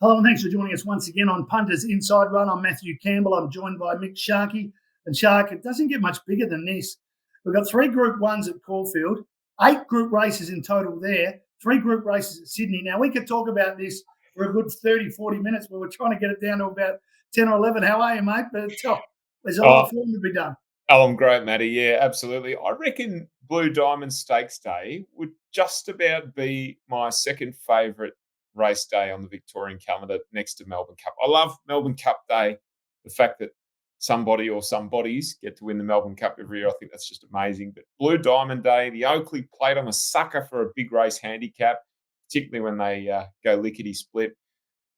Hello, and thanks for joining us once again on Punters Inside Run. I'm Matthew Campbell. I'm joined by Mick, Sharkie. And Shark, it doesn't get much bigger than this. We've got 3 Group 1s at Caulfield, 8 group races in total there, 3 group races at Sydney. Now, we could talk about this for a good 30, 40 minutes, but we're trying to get it down to about 10 or 11. How are you, mate? But there's a lot Oh, of form to be done. I'm great, Matty. Yeah, absolutely. I reckon Blue Diamond Stakes Day would just about be my second favourite race day on the Victorian calendar next to Melbourne Cup. I love Melbourne Cup Day. The fact that somebody or some bodies get to win the Melbourne Cup every year, I think that's just amazing. But Blue Diamond Day, the Oakley Plate, I'm a sucker for a big race handicap, particularly when they go lickety split.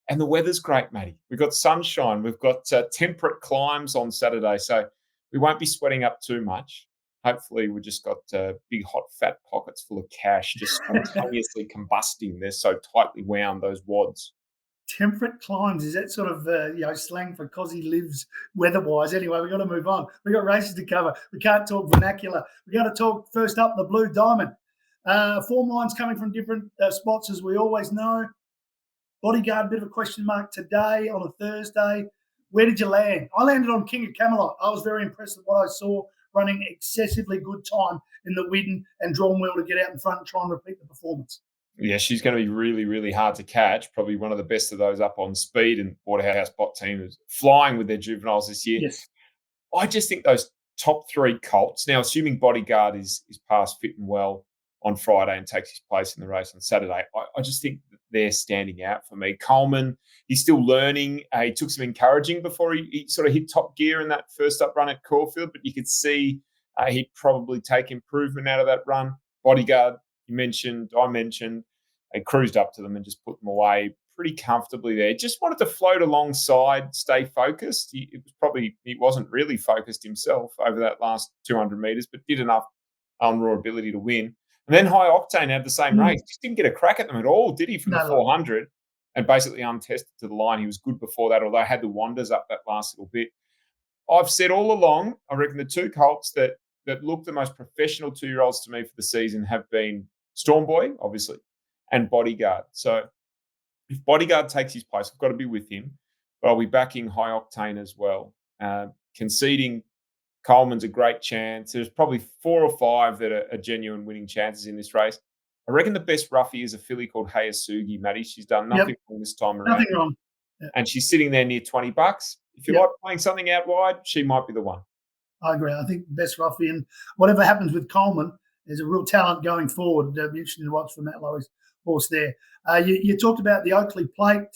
And the weather's great, Matty. We've got sunshine. We've got temperate climes on Saturday. So we won't be sweating up too much. Hopefully, we've just got big, hot, fat pockets full of cash just spontaneously combusting. They're so tightly wound, those wads. Temperate climes, is that sort of slang for cause he lives weather-wise? Anyway, we've got to move on. We've got races to cover. We can't talk vernacular. We've got to talk first up the Blue Diamond. Form lines coming from different spots, as we always know. Bodyguard, bit of a question mark today on a Thursday. Where did you land? I landed on King of Camelot. I was very impressed with what I saw, running excessively good time in the Widden and drawn well to get out in front and try and repeat the performance. Yeah, she's going to be really, really hard to catch. Probably one of the best of those up on speed, and Waterhouse Bot team is flying with their juveniles this year. Yes. I just think those top 3 colts, now assuming Bodyguard is past fit and well on Friday and takes his place in the race on Saturday, I just think that they're standing out for me. Coleman, he's still learning. He took some encouraging before he sort of hit top gear in that first up run at Caulfield, but you could see he'd probably take improvement out of that run. Bodyguard, I mentioned, and cruised up to them and just put them away pretty comfortably there. Just wanted to float alongside, stay focused. He wasn't really focused himself over that last 200 metres, but did enough on raw ability to win. And then High Octane had the same race. Just didn't get a crack at them at all, did he, from the 400? And basically untested to the line. He was good before that, although had the wanders up that last little bit. I've said all along, I reckon the 2 colts that look the most professional 2-year-olds to me for the season have been Stormboy, obviously, and Bodyguard. So if Bodyguard takes his place, I've got to be with him. But I'll be backing High Octane as well. Conceding Coleman's a great chance. There's probably 4 or 5 that are genuine winning chances in this race. I reckon the best roughie is a filly called Hayasugi, Matty. She's done nothing wrong this time around. Nothing wrong. Yep. And she's sitting there near $20. If you like playing something out wide, she might be the one. I agree. I think best roughie, and whatever happens with Coleman, there's a real talent going forward. It'll be interesting to watch for Matt Lowry's horse there. You talked about the Oakley Plate.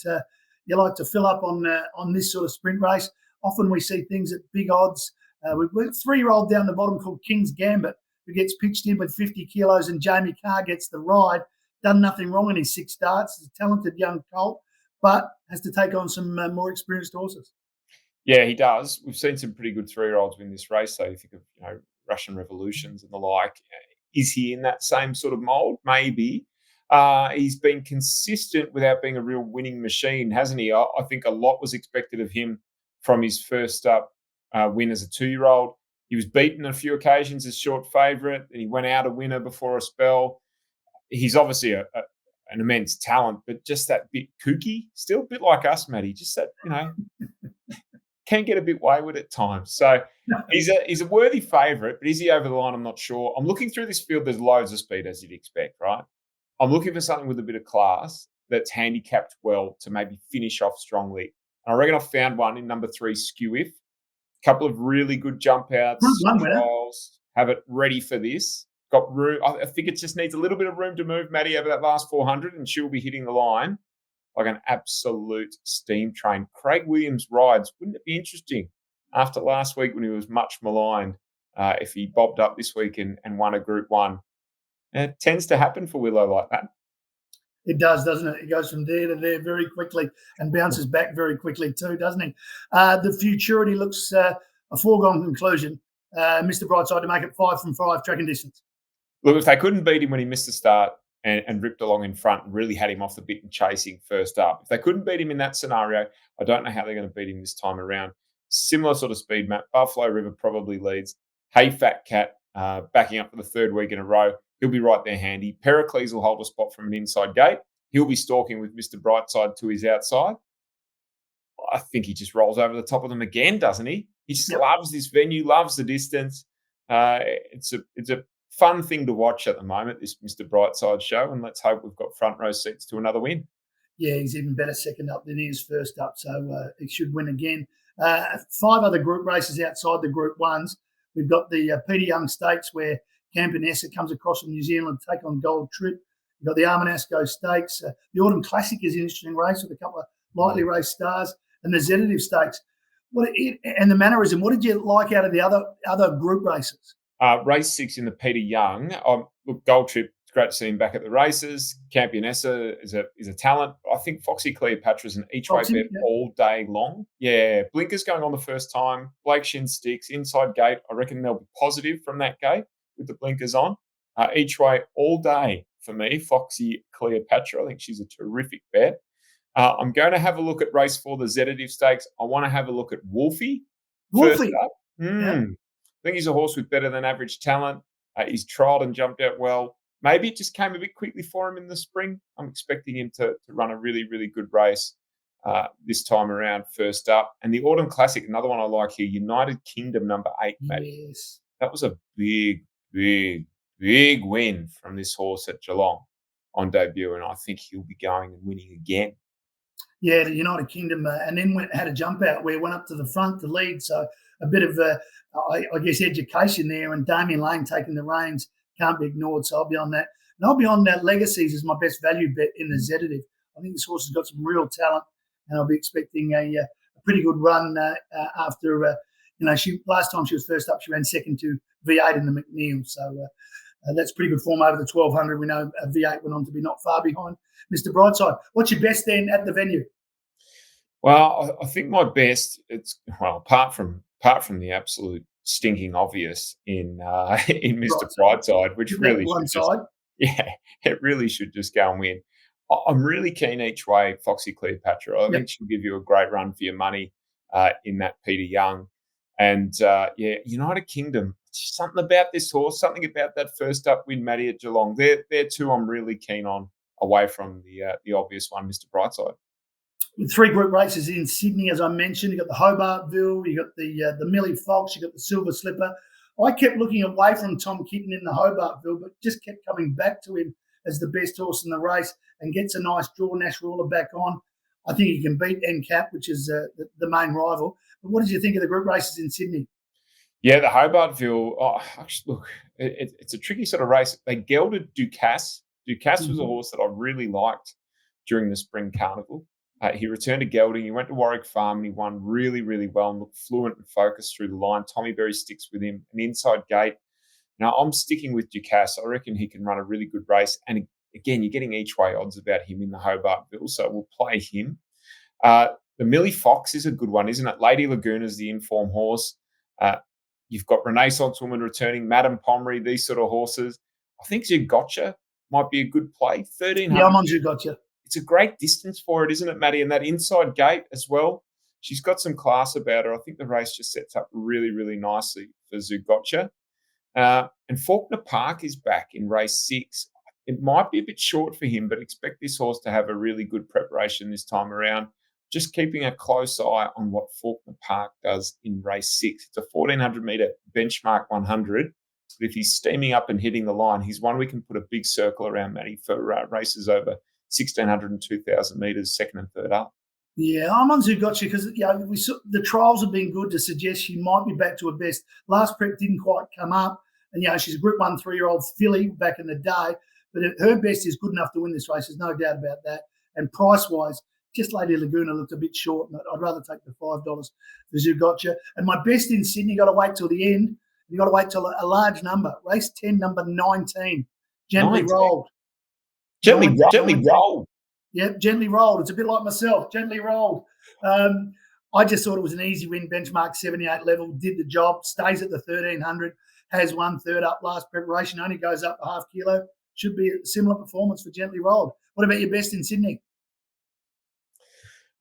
You like to fill up on this sort of sprint race. Often we see things at big odds. We've got a 3-year-old down the bottom called King's Gambit, who gets pitched in with 50 kilos, and Jamie Carr gets the ride. Done nothing wrong in his 6 starts. He's a talented young colt, but has to take on some more experienced horses. Yeah, he does. We've seen some pretty good 3-year-olds win this race. So you think of Russian Revolutions and the like. Is he in that same sort of mould? Maybe. He's been consistent without being a real winning machine, hasn't he? I think a lot was expected of him from his first up win as a 2-year-old. He was beaten on a few occasions as short favourite, and he went out a winner before a spell. He's obviously an immense talent, but just that bit kooky, still a bit like us, Matty. Just that, can get a bit wayward at times. So he's a worthy favourite, but is he over the line? I'm not sure. I'm looking through this field. There's loads of speed, as you'd expect, right? I'm looking for something with a bit of class that's handicapped well to maybe finish off strongly. And I reckon I found one in number 3, Skew If. A couple of really good jump outs. Trials, have it ready for this. Got room. I think it just needs a little bit of room to move Matty over that last 400, and she'll be hitting the line like an absolute steam train. Craig Williams rides. Wouldn't it be interesting after last week when he was much maligned if he bobbed up this week and won a Group 1? It tends to happen for Willow like that. It does, doesn't it? It goes from there to there very quickly and bounces back very quickly too, doesn't he? The futurity looks a foregone conclusion. Mr. Brightside to make it 5 from 5 track and distance. Look, if they couldn't beat him when he missed the start and ripped along in front and really had him off the bit and chasing first up, if they couldn't beat him in that scenario, I don't know how they're going to beat him this time around. Similar sort of speed map. Buffalo River probably leads. Hey Fat Cat backing up for the 3rd week in a row. He'll be right there handy. Pericles will hold a spot from an inside gate. he'll be stalking with Mr. Brightside to his outside. I think he just rolls over the top of them again, doesn't he? He just loves this venue, loves the distance. It's a fun thing to watch at the moment, this Mr. Brightside show, and let's hope we've got front row seats to another win. Yeah, he's even better second up than he is first up, so he should win again. 5 other group races outside the Group 1s. We've got the Peter Young Stakes where Campbell comes across from New Zealand to take on Gold Trip. We've got the Armanasco Stakes. The Autumn Classic is an interesting race with a couple of lightly raced stars, and the Sedative Stakes. And the Mannerism, what did you like out of the other group races? Race 6 in the Peter Young. Look, Gold Trip, it's great to see him back at the races. Campionessa is a talent. I think Foxy Cleopatra is an each-way bet all day long. Yeah, blinkers going on the first time. Blake Shin sticks, inside gate. I reckon they'll be positive from that gate with the blinkers on. Each way all day for me, Foxy Cleopatra. I think she's a terrific bet. I'm going to have a look at race 4, the Sedative Stakes. I want to have a look at Wolfie. Wolfie. I think he's a horse with better than average talent. He's trialled and jumped out well. Maybe it just came a bit quickly for him in the spring. I'm expecting him to run a really, really good race this time around, first up. And the Autumn Classic, another one I like here, United Kingdom, number 8, Matty. Yes. That was a big, big, big win from this horse at Geelong on debut, and I think he'll be going and winning again. Yeah, the United Kingdom, and then had a jump out where went up to the front to lead. So a bit of, I guess, education there. And Damien Lane taking the reins can't be ignored. So I'll be on that. And I'll be on that. Legacies is my best value bet in the Sedative. I think this horse has got some real talent, and I'll be expecting a pretty good run after, last time she was first up, she ran second to V8 in the McNeil. So that's pretty good form over the 1200. We know V8 went on to be not far behind Mr. Brightside. What's your best then at the venue? Well, I think my best, apart from the absolute stinking obvious in Mr. Brightside, which really it really should just go and win. I'm really keen each way, Foxy Cleopatra. I think she'll give you a great run for your money in that Peter Young. And, United Kingdom, something about this horse, something about that first up win, Matty, at Geelong. They're two I'm really keen on, away from the obvious one, Mr. Brightside. With 3 group races in Sydney, as I mentioned, you got the Hobartville, you got the Millie Fox, you got the Silver Slipper. I kept looking away from Tom Kitten in the Hobartville, but just kept coming back to him as the best horse in the race and gets a nice draw. Nash Ruler back on. I think he can beat NCAP, which is the main rival. But what did you think of the group races in Sydney? Yeah, the Hobartville, look, it's a tricky sort of race. They gelded Ducasse. Ducasse was a horse that I really liked during the Spring Carnival. He returned to gelding. He went to Warwick Farm and he won really, really well and looked fluent and focused through the line. Tommy Berry sticks with him, an inside gate. Now, I'm sticking with Ducasse. I reckon he can run a really good race. And again, you're getting each way odds about him in the Hobartville, so we'll play him. The Millie Fox is a good one, isn't it? Lady Laguna's the inform horse. You've got Renaissance Woman returning, Madame Pomeroy, these sort of horses. I think Zugotcha might be a good play. 1,300. Yeah, I'm on Zugotcha. It's a great distance for it, isn't it, Matty? And that inside gate as well. She's got some class about her. I think the race just sets up really, really nicely for Zugotcha. And Faulkner Park is back in race 6. It might be a bit short for him, but expect this horse to have a really good preparation this time around. Just keeping a close eye on what Faulkner Park does in race 6. It's a 1,400-metre benchmark 100. But if he's steaming up and hitting the line, he's one we can put a big circle around, Matty, for races over 1,600 and 2,000 metres, second and third up. Yeah, I'm on Zugotcha because we saw the trials have been good to suggest she might be back to her best. Last prep didn't quite come up, and she's a Group 1 3-year-old filly back in the day, but her best is good enough to win this race. There's no doubt about that. And price-wise, just Lady Laguna looked a bit short, and I'd rather take the $5 for Zugotcha. And my best in Sydney, got to wait till the end. You got to wait till a large number. Race 10, number 19, Gently Rolled. Gently rolled. Yep, Gently Rolled. It's a bit like myself, Gently Rolled. I just thought it was an easy win, benchmark 78 level, did the job, stays at the 1,300, has won third up last preparation, only goes up a half kilo. Should be a similar performance for Gently Rolled. What about your best in Sydney?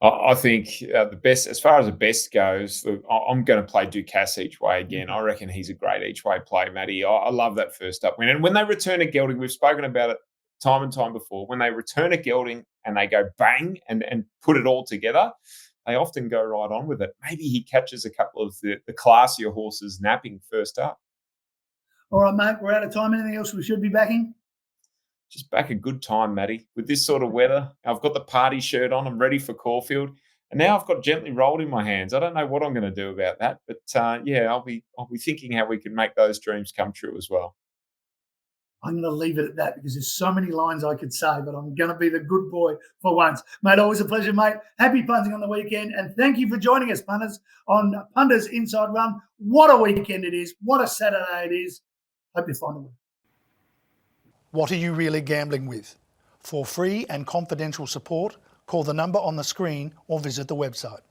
I think the best, as far as the best goes, I'm going to play Ducasse each way again. I reckon he's a great each way play, Matty. I love that first up win. And when they return to gelding, we've spoken about it time and time before, when they return a gelding and they go bang and put it all together, they often go right on with it. Maybe he catches a couple of the classier horses napping first up. All right, mate, we're out of time. Anything else we should be backing? Just back a good time, Matty. With this sort of weather, I've got the party shirt on. I'm ready for Caulfield. And now I've got Gently Rolled in my hands. I don't know what I'm going to do about that. But, I'll be thinking how we can make those dreams come true as well. I'm going to leave it at that because there's so many lines I could say, but I'm going to be the good boy for once. Mate, always a pleasure, mate. Happy punting on the weekend. And thank you for joining us, punters, on Punters Inside Run. What a weekend it is. What a Saturday it is. Hope you find a win. What are you really gambling with? For free and confidential support, call the number on the screen or visit the website.